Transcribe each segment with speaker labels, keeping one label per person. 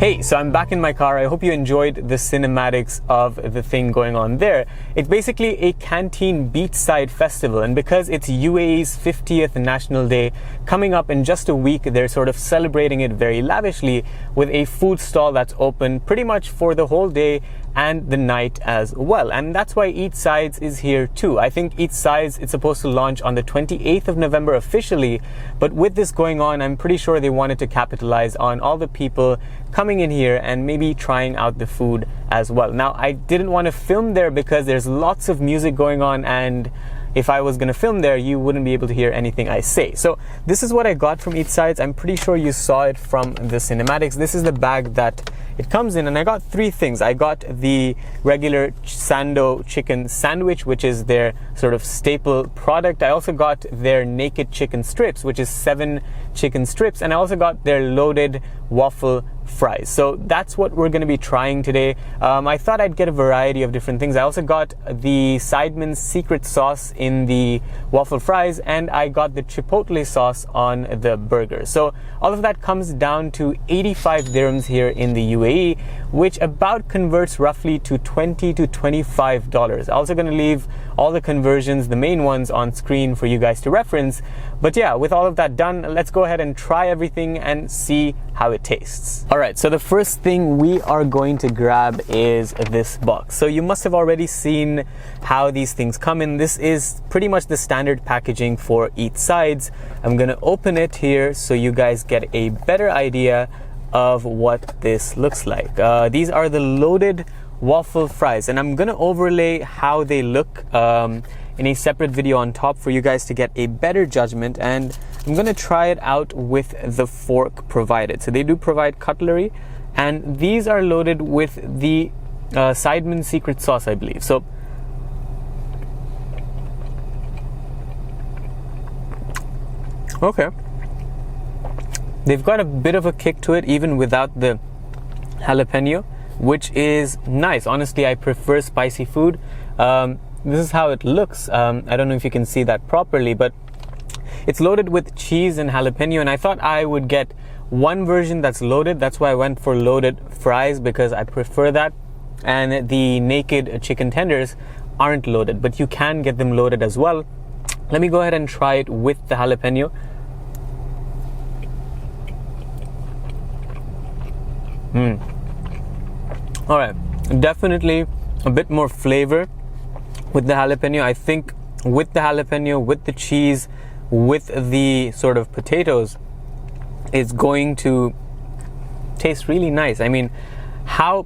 Speaker 1: Hey, so I'm back in my car. I hope you enjoyed the cinematics of the thing going on there. It's basically a Canteen beachside festival, and because it's UAE's 50th National Day coming up in just a week, they're sort of celebrating it very lavishly with a food stall that's open pretty much for the whole day and the night as well. And that's why Eatsides is here too. I think Eatsides, it's supposed to launch on the 28th of November officially, but with this going on, I'm pretty sure they wanted to capitalize on all the people coming in here and maybe trying out the food as well. Now, I didn't want to film there because there's lots of music going on, and if I was going to film there, you wouldn't be able to hear anything I say. So this is what I got from Eatsides. I'm pretty sure you saw it from the cinematics. This is the bag that it comes in, and I got three things. I got the regular Sando chicken sandwich, which is their sort of staple product. I also got their naked chicken strips, which is 7 chicken strips, and I also got their loaded waffle fries. So that's what we're going to be trying today. I thought I'd get a variety of different things. I also got the Sidemen secret sauce in the waffle fries, and I got the chipotle sauce on the burger. So all of that comes down to 85 dirhams here in the UAE, which about converts roughly to $20 to $25. I'm also going to leave all the conversions, the main ones, on screen for you guys to reference. But yeah, with all of that done, let's go ahead and try everything and see how it tastes. Alright, so the first thing we are going to grab is this box. So you must have already seen how these things come in. This is pretty much the standard packaging for Eatsides. I'm going to open it here so you guys get a better idea of what this looks like. These are the loaded waffle fries, and I'm gonna overlay how they look in a separate video on top for you guys to get a better judgment, and I'm gonna try it out with the fork provided. So they do provide cutlery, and these are loaded with the Sidemen secret sauce, I believe. So okay, they've got a bit of a kick to it even without the jalapeno, which is nice. Honestly, I prefer spicy food. This is how it looks. I don't know if you can see that properly, but it's loaded with cheese and jalapeno, and I thought I would get one version that's loaded. That's why I went for loaded fries, because I prefer that. And the naked chicken tenders aren't loaded, but you can get them loaded as well. Let me go ahead and try it with the jalapeno. Alright, definitely a bit more flavor with the jalapeno. I think with the jalapeno, with the cheese, with the sort of potatoes, it's going to taste really nice. I mean, how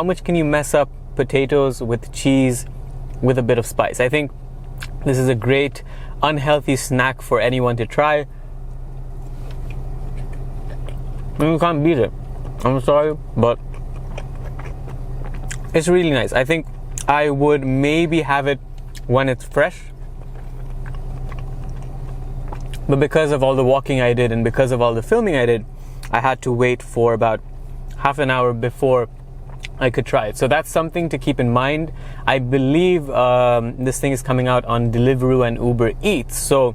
Speaker 1: much can you mess up potatoes with cheese with a bit of spice? I think this is a great unhealthy snack for anyone to try. You can't beat it. I'm sorry, but it's really nice. I think I would maybe have it when it's fresh, but because of all the walking I did and because of all the filming I did, I had to wait for about half an hour before I could try it. So that's something to keep in mind. I believe this thing is coming out on Deliveroo and Uber Eats, so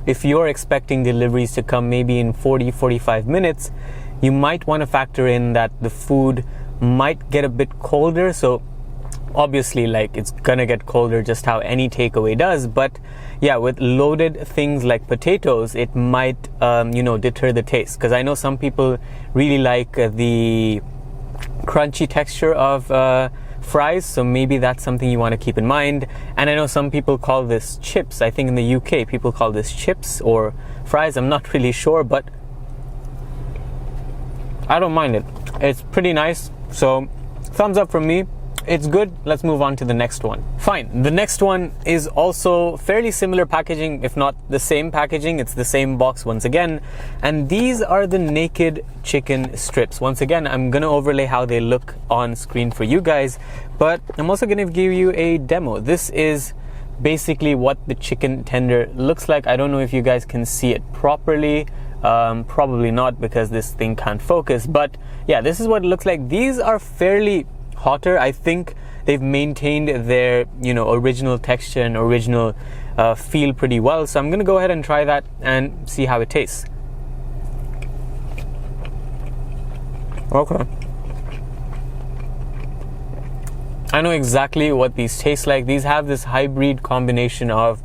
Speaker 1: if you're expecting deliveries to come maybe in 40-45 minutes, you might want to factor in that the food might get a bit colder. So obviously, like, it's gonna get colder just how any takeaway does, but yeah, with loaded things like potatoes, it might deter the taste, because I know some people really like the crunchy texture of fries, so maybe that's something you want to keep in mind. And I know some people call this chips. I think in the UK people call this chips or fries. I'm not really sure, but I don't mind it. It's pretty nice. So thumbs up from me. it's good. Let's move on to the next one. Fine. The next one is also fairly similar packaging, if not the same packaging. It's the same box once again. And these are the naked chicken strips. Once again, I'm going to overlay how they look on screen for you guys, but I'm also going to give you a demo. This is basically what the chicken tender looks like. I don't know if you guys can see it properly. Probably not, because this thing can't focus, but yeah, this is what it looks like. These are fairly hotter. I think they've maintained their original texture and original feel pretty well, so I'm gonna go ahead and try that and see how it tastes. Okay, I know exactly what these taste like. These have this hybrid combination of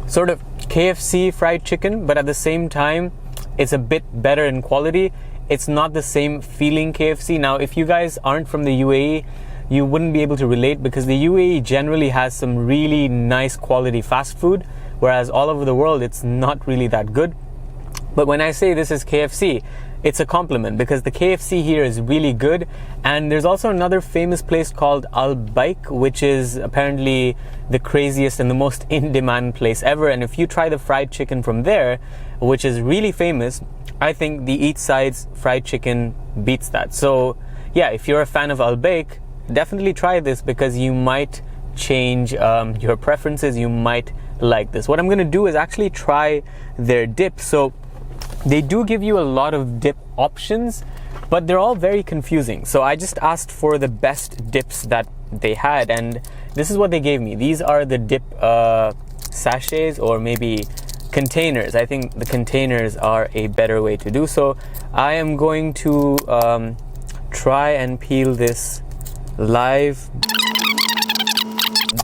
Speaker 1: sort of KFC fried chicken, but at the same time it's a bit better in quality. It's not the same feeling KFC. Now, if you guys aren't from the UAE, you wouldn't be able to relate, because the UAE generally has some really nice quality fast food, whereas all over the world it's not really that good. But when I say this is KFC, it's a compliment, because the KFC here is really good. And there's also another famous place called Al Baik, which is apparently the craziest and the most in-demand place ever. And if you try the fried chicken from there, which is really famous, I think the Eatsides fried chicken beats that. So yeah, if you're a fan of Al Baik, definitely try this, because you might change your preferences. You might like this. What I'm going to do is actually try their dip. So they do give you a lot of dip options, but they're all very confusing. So I just asked for the best dips that they had, and this is what they gave me. These are the dip sachets, or maybe containers. I think the containers are a better way to do so. I am going to try and peel this live.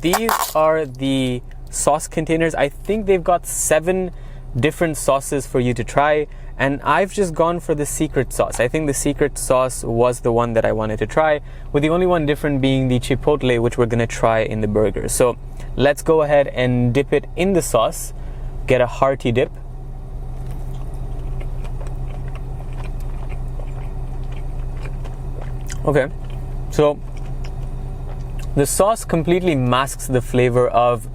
Speaker 1: These are the sauce containers. I think they've got 7 different sauces for you to try, and I've just gone for the secret sauce. I think the secret sauce was the one that I wanted to try, with the only one different being the chipotle, which we're gonna try in the burger. So let's go ahead and dip it in the sauce. Get a hearty dip. Okay, so the sauce completely masks the flavor of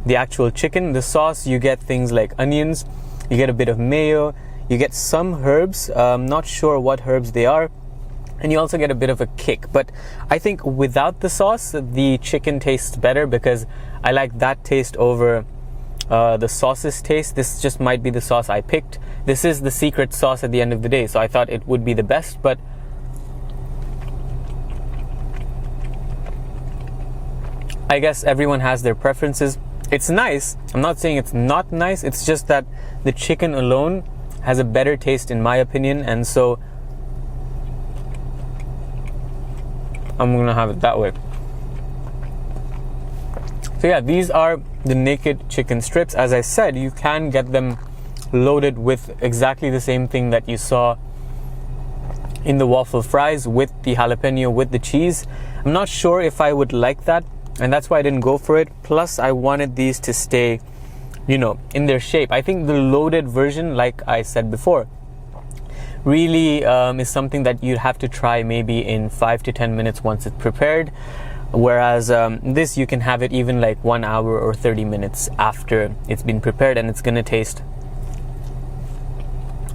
Speaker 1: the actual chicken. The sauce, you get things like onions, you get a bit of mayo, you get some herbs, not sure what herbs they are, and you also get a bit of a kick. But I think without the sauce, the chicken tastes better, because I like that taste over the sauce's taste. This just might be the sauce I picked. This is the secret sauce at the end of the day, so I thought it would be the best. But I guess everyone has their preferences. It's nice. I'm not saying it's not nice. It's just that the chicken alone has a better taste in my opinion, and so I'm gonna have it that way. So yeah, these are the naked chicken strips. As I said, you can get them loaded with exactly the same thing that you saw in the waffle fries, with the jalapeno, with the cheese. I'm not sure if I would like that, and that's why I didn't go for it. Plus, I wanted these to stay, in their shape. I think the loaded version, like I said before, really is something that you'd have to try maybe in 5 to 10 minutes once it's prepared. Whereas this, you can have it even like 1 hour or 30 minutes after it's been prepared, and it's gonna taste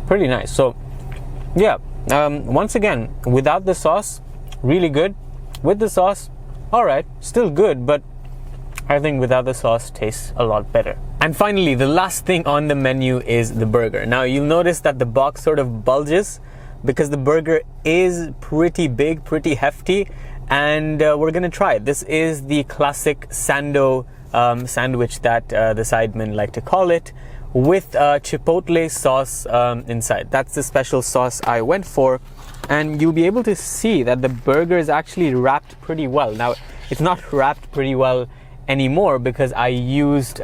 Speaker 1: pretty nice. So yeah, once again, without the sauce, really good. With the sauce, alright, still good, but I think without the sauce tastes a lot better. And finally, the last thing on the menu is the burger. Now you'll notice that the box sort of bulges, because the burger is pretty big, pretty hefty, and we're gonna try it. This is the classic Sando sandwich that the Sidemen like to call it, with chipotle sauce inside. That's the special sauce I went for, and you'll be able to see that the burger is actually wrapped pretty well. Now, it's not wrapped pretty well anymore, because I used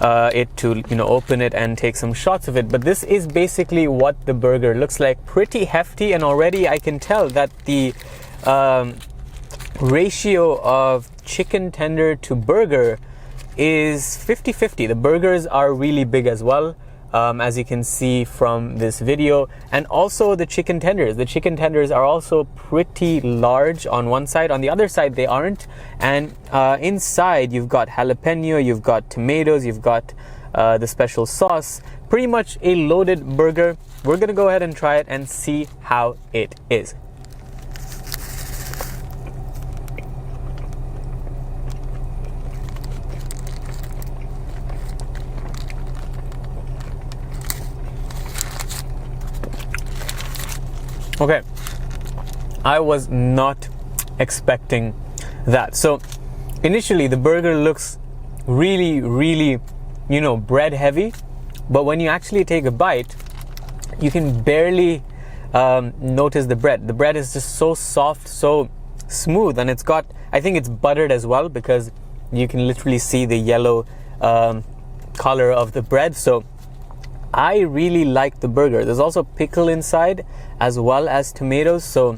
Speaker 1: it to open it and take some shots of it, but this is basically what the burger looks like. Pretty hefty, and already I can tell that the ratio of chicken tender to burger is 50-50. The burgers are really big as well. as you can see from this video. And also the chicken tenders. The chicken tenders are also pretty large on one side. On the other side, they aren't. And inside, you've got jalapeno, you've got tomatoes, you've got the special sauce. Pretty much a loaded burger. We're gonna go ahead and try it and see how it is. Okay, I was not expecting that. So initially the burger looks really, you know, bread heavy, but when you actually take a bite, you can barely notice the bread. The bread is just so soft, so smooth, and it's got, I think it's buttered as well, because you can literally see the yellow color of the bread. So I really like the burger. There's also pickle inside as well as tomatoes. So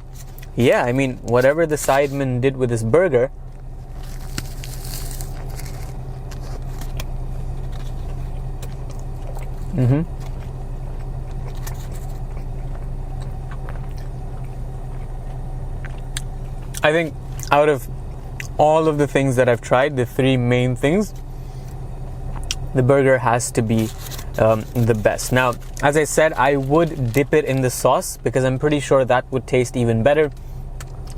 Speaker 1: yeah, I mean, whatever the Sidemen did with this burger, I think out of all of the things that I've tried, the three main things, the burger has to be the best. Now, as I said, I would dip it in the sauce because I'm pretty sure that would taste even better.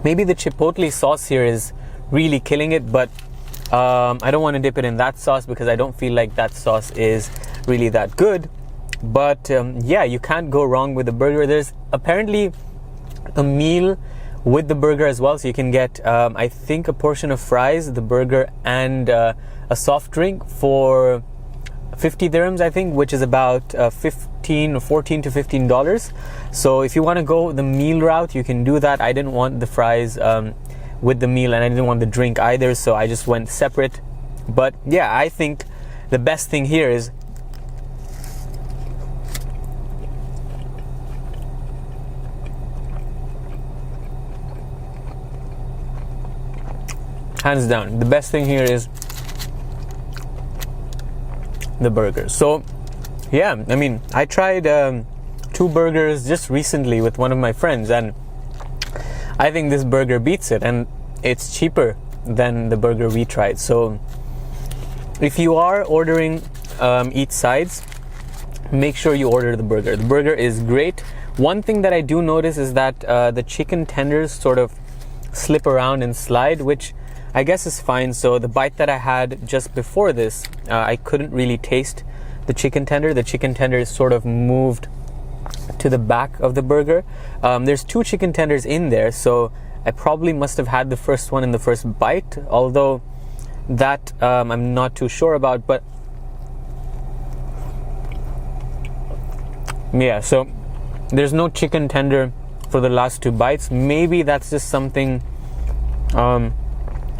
Speaker 1: Maybe the chipotle sauce here is really killing it, but I don't want to dip it in that sauce because I don't feel like that sauce is really that good. But yeah, you can't go wrong with the burger. There's apparently a meal with the burger as well, so you can get I think a portion of fries, the burger, and a soft drink for 50 dirhams, I think, which is about 14 to $15. So if you want to go the meal route, you can do that. I didn't want the fries with the meal, and I didn't want the drink either, so I just went separate. But yeah, I think the best thing here is hands down, the best thing here is the burger. So yeah, I mean, I tried 2 burgers just recently with one of my friends, and I think this burger beats it, and it's cheaper than the burger we tried. So if you are ordering Eatsides, make sure you order the burger. The burger is great. One thing that I do notice is that the chicken tenders sort of slip around and slide, which I guess is fine. So the bite that I had just before this, I couldn't really taste the chicken tender. The chicken tender is sort of moved to the back of the burger. There's 2 chicken tenders in there, so I probably must have had the first one in the first bite, although that I'm not too sure about. But yeah, so there's no chicken tender for the last 2 bites. Maybe that's just something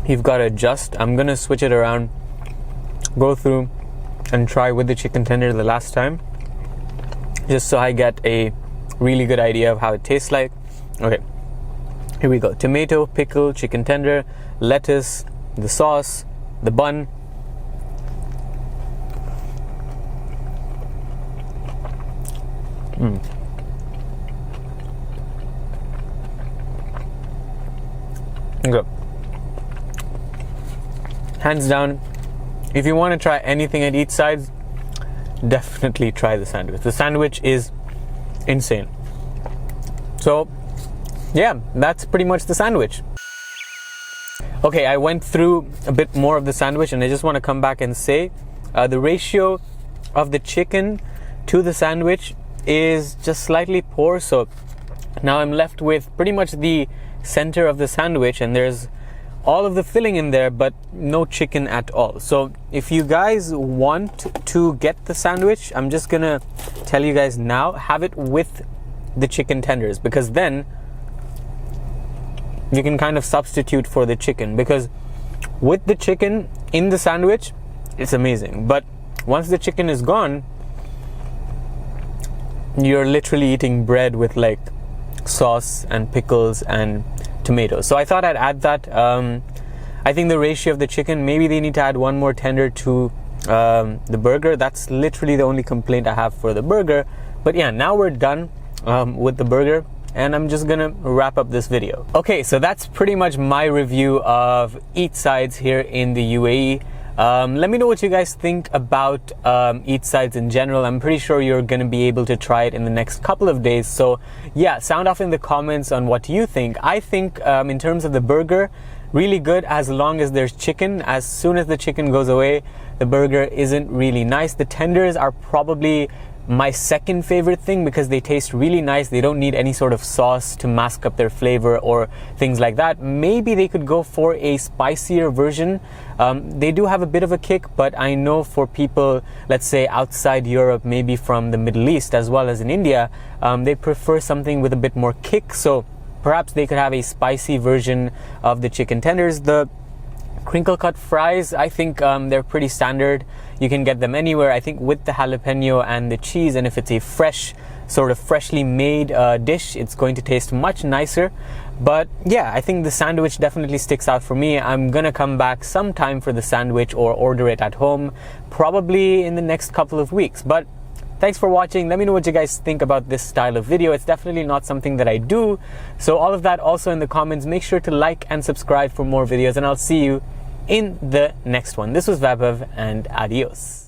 Speaker 1: you've got to adjust. I'm gonna switch it around, go through and try with the chicken tender the last time, just so I get a really good idea of how it tastes like. Okay, here we go. Tomato, pickle, chicken tender, lettuce, the sauce, the bun. Okay. Hands down, if you want to try anything at Eatsides, definitely try the sandwich. The sandwich is insane. So yeah, that's pretty much the sandwich. Okay, I went through a bit more of the sandwich, and I just want to come back and say the ratio of the chicken to the sandwich is just slightly poor. So now I'm left with pretty much the center of the sandwich, and there's all of the filling in there, but no chicken at all. So if you guys want to get the sandwich, I'm just gonna tell you guys now, have it with the chicken tenders, because then you can kind of substitute for the chicken, because with the chicken in the sandwich, it's amazing. But once the chicken is gone, you're literally eating bread with like sauce and pickles and tomatoes. So I thought I'd add that. I think the ratio of the chicken, maybe they need to add one more tender to the burger. That's literally the only complaint I have for the burger. But yeah, now we're done with the burger, and I'm just gonna wrap up this video. Okay, so that's pretty much my review of Eatsides here in the UAE. Let me know what you guys think about Eatsides in general. I'm pretty sure you're going to be able to try it in the next couple of days. So yeah, sound off in the comments on what you think. I think in terms of the burger, really good as long as there's chicken. As soon as the chicken goes away, the burger isn't really nice. The tenders are probably my second favorite thing because they taste really nice. They don't need any sort of sauce to mask up their flavor or things like that. Maybe they could go for a spicier version. They do have a bit of a kick, but I know for people, let's say outside Europe, maybe from the Middle East as well as in India, they prefer something with a bit more kick. So perhaps they could have a spicy version of the chicken tenders. The crinkle cut fries, I think they're pretty standard. You can get them anywhere. I think with the jalapeno and the cheese, and if it's a fresh, sort of freshly made dish, it's going to taste much nicer. But yeah, I think the sandwich definitely sticks out for me. I'm gonna come back sometime for the sandwich or order it at home, probably in the next couple of weeks. But thanks for watching. Let me know what you guys think about this style of video. It's definitely not something that I do. So all of that also in the comments. Make sure to like and subscribe for more videos, and I'll see you in the next one. This was Vaibhav, and adios.